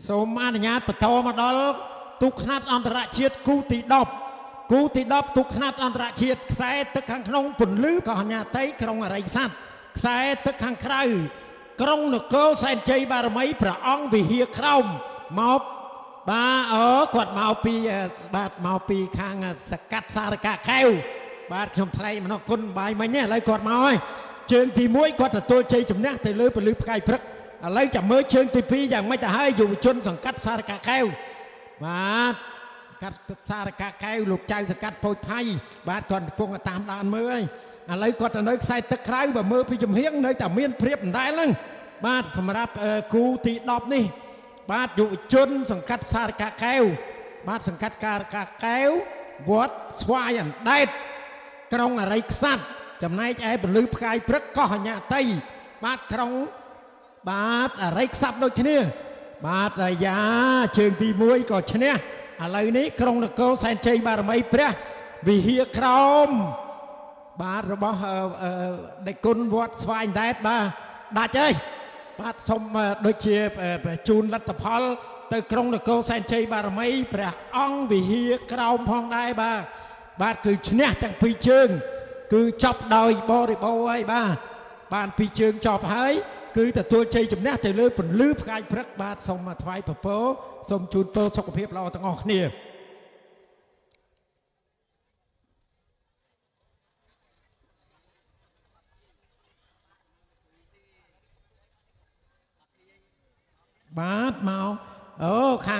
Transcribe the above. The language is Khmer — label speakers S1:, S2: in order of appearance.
S1: សូមអនុញ្ញាតបន្តមកដល់ទូកខ្នាតអន្តរជាតិគូទី10ទូកខ្នាតអន្តរជាតិខ្សែទឹកខាងក្នុងពន្លឺកោះញ្ញាតីក្រុងអរិយស័ព្ទខ្សែទឹកខាងក្រៅក្រុងនគរសែនជ័យបារមីព្រះអង្គវិហារក្រោមមកបាទគាត់មកពីខាងសកាត់សារកាកែវបាទខ្ញុំថ្លែងមនោគុណបាយមិញឥឡូវគាត់មកហើយជើងទី1គាត់ទទួលជ័យជំនះទៅលើពលឺផ្កាយព្រឹកឥឡូវចាំមើលជើងទី2យ៉ាងម៉េចទៅហើយយុវជនសង្កាត់សារកាកែវបាទកាត់សារកាកែវលោកចៅសកាត់ពោចថៃបាទគាត់កំពុងតាមដានមើលហើយឥឡូវគាត់ទៅនៅខ្សែទឹកក្រៅបើមើលពីចំហៀងនៅតែមានព្រៀបដដែលហ្នឹងបាទសម្រាប់គូទី10នេះបាទយុវជនសង្កាត់សារកាកែវបាទសង្កាត់ការកាកែវវត្តស្វាយអណ្ដែតក្រុងអរិយខ្សាត់ចំណែកឯពលឺផ្កាយព្រឹកកោះអញ្ញាតីបាទក្រុងបាទអរិយខ្សាត់ដូចគ្នាបាទអាយ៉ាជើងទី1ក៏ឈ្នះឥឡូវនេះក្រុងនគរសែនជ័យបារមីព្រះវិហារក្រោមបាទរបស់ដេគុណវត្តស្វាយអណ្ដែតបាទដាច់ហើយបាទសូមដូចជាជូនលទ្ធផលទៅក្រុងនគរសែនជ័យបារមីព្រះអង្គវិហារក្រោមផងដែរបាទគឺឈ្នះទាំងពីរជើងគឺចប់ដោយបរិបូរណ៍ហើយបាទពីរជើងចប់ហើយគឺទទួលជ័យជំនះទៅលើពន្លឺផ្កាយព្រឹកបាទសូមថ្វាយពពរសូមជូនពរសុខភាពល្អទាំងអស់គ្នាបាទមកខាង